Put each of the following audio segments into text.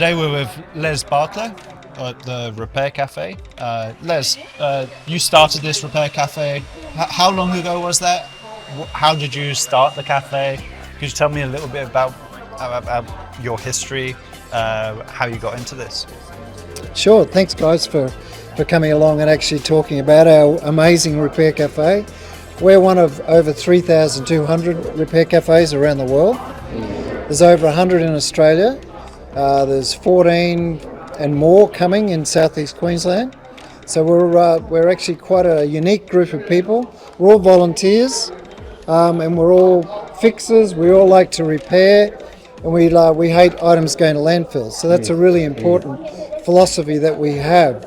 Today we're with Les Barkla at the Repair Cafe. Les, you started this Repair Cafe. How long ago was that? How did you start the cafe? Could you tell me a little bit about your history, how you got into this? Sure, thanks guys for coming along and actually talking about our amazing Repair Cafe. We're one of over 3,200 repair cafes around the world. There's over 100 in Australia. There's 14 and more coming in southeast Queensland. So we're actually quite a unique group of people. We're all volunteers and we're all fixers. We all like to repair and we hate items going to landfill. So that's a really important philosophy that we have.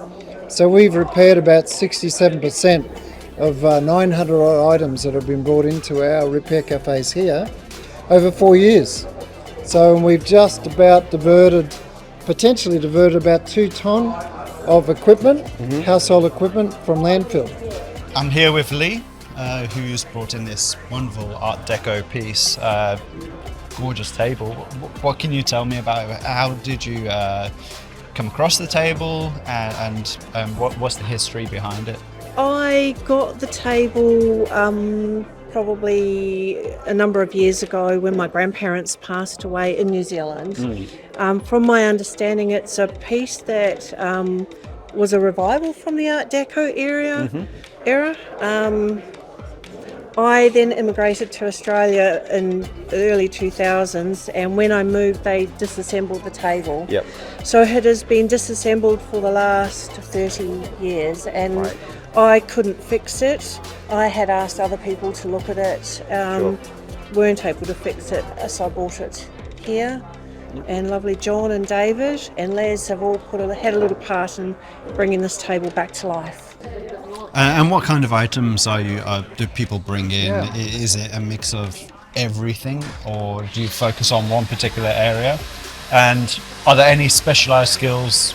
So we've repaired about 67% of 900 odd items that have been brought into our repair cafes here over 4 years. So we've just about potentially diverted about 2 tonne of equipment, household equipment from landfill. I'm here with Lee, who's brought in this wonderful Art Deco piece, gorgeous table. What can you tell me about it? How did you come across the table and what's the history behind it? I got the table probably a number of years ago when my grandparents passed away in New Zealand. From my understanding, it's a piece that was a revival from the Art Deco era. I then immigrated to Australia in the early 2000s, and when I moved they disassembled the table. So it has been disassembled for the last 30 years and I couldn't fix it. I had asked other people to look at it, weren't able to fix it, so I bought it here. And lovely John and David and Les have all had a little part in bringing this table back to life. And what kind of items do people bring in? Is it a mix of everything, or do you focus on one particular area? And are there any specialised skills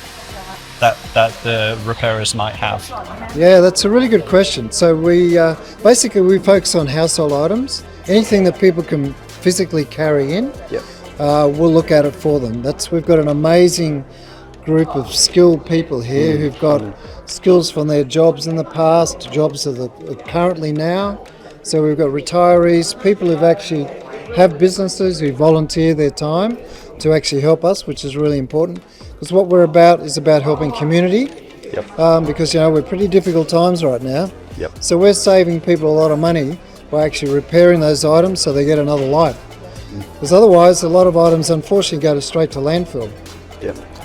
that the repairers might have? Yeah, that's a really good question. So we basically we focus on household items, anything that people can physically carry in. We'll look at it for them. We've got an amazing group of skilled people here who've got skills from their jobs in the past, jobs of currently now. So we've got retirees, people who've actually have businesses who volunteer their time to actually help us, which is really important. Because what we're about is about helping community. Because we're pretty difficult times right now. So we're saving people a lot of money by actually repairing those items so they get another life. Because otherwise, a lot of items unfortunately go straight to landfill.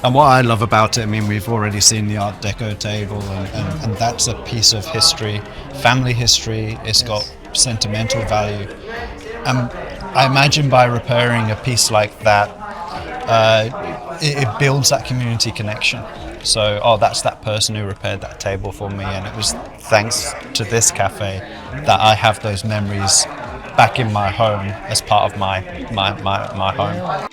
And what I love about it, we've already seen the Art Deco table, and that's a piece of history, family history. It's got sentimental value. I imagine by repairing a piece like that, it builds that community connection. So, that's that person who repaired that table for me, and it was thanks to this cafe that I have those memories back in my home as part of my home.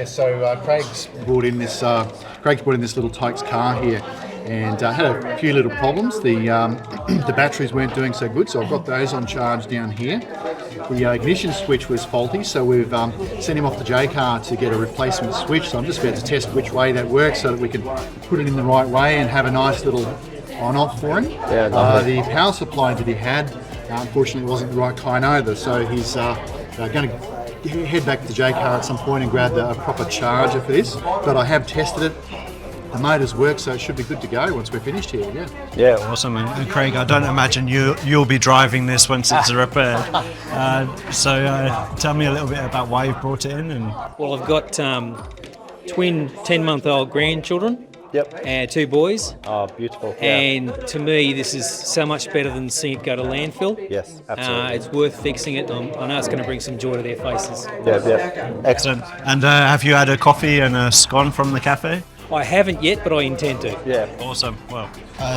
So Craig's brought in this little Tykes car here, and had a few little problems. The batteries weren't doing so good, so I've got those on charge down here. The ignition switch was faulty, so we've sent him off the J car to get a replacement switch. So I'm just about to test which way that works so that we can put it in the right way and have a nice little on-off for him. The power supply that he had, unfortunately, wasn't the right kind either. So he's going to head back to the J car at some point and grab a proper charger for this. But I have tested it. The motors work, so it should be good to go once we're finished here. Yeah, awesome. And Craig, I don't imagine you'll be driving this once it's repaired. So tell me a little bit about why you've brought it in. Well, I've got twin 10-month-old grandchildren. And 2 boys. Oh, beautiful. And to me, this is so much better than seeing it go to landfill. Yes, absolutely. It's worth fixing it. I know it's going to bring some joy to their faces. Yeah. Excellent. And have you had a coffee and a scone from the cafe? I haven't yet, but I intend to. Yeah. Awesome. Well,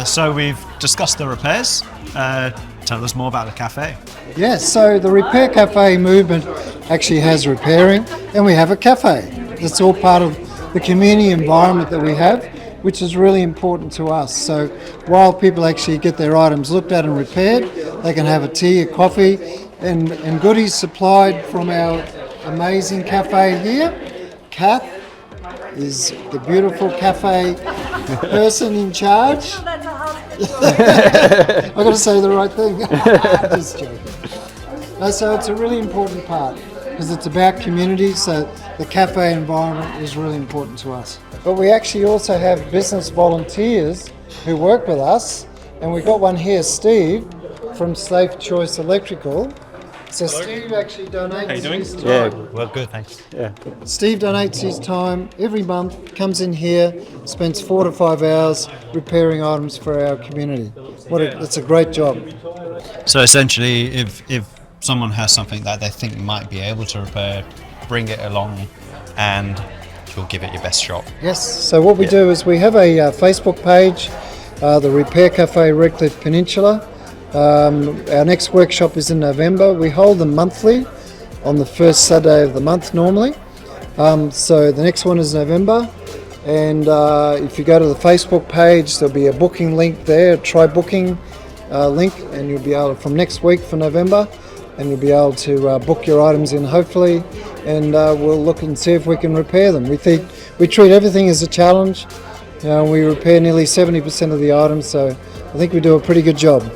so we've discussed the repairs. Tell us more about the cafe. Yes, so the Repair Cafe movement actually has repairing, and we have a cafe. It's all part of the community environment that we have, which is really important to us. So while people actually get their items looked at and repaired, they can have a tea, a coffee, and goodies supplied from our amazing cafe here. Kath is the beautiful cafe person in charge. I've got to say the right thing. Just joking. No, so it's a really important part because it's about community, so the cafe environment is really important to us. But we actually also have business volunteers who work with us, and we've got one here, Steve, from Safe Choice Electrical. So Steve actually donates his time. Yeah. Well, good, thanks. Yeah. Steve donates his time every month, comes in here, spends 4 to 5 hours repairing items for our community. It's a great job. So essentially, if someone has something that they think might be able to repair, bring it along and you'll give it your best shot. Yes, so what we do is we have a Facebook page, the Repair Cafe Redcliffe Peninsula. Our next workshop is in November. We hold them monthly on the first Saturday of the month normally. So the next one is November. And if you go to the Facebook page, there'll be a booking link there, a try booking link, and you'll be able, from next week for November, and you'll be able to book your items in hopefully, and we'll look and see if we can repair them. We treat everything as a challenge. We repair nearly 70% of the items, so I think we do a pretty good job.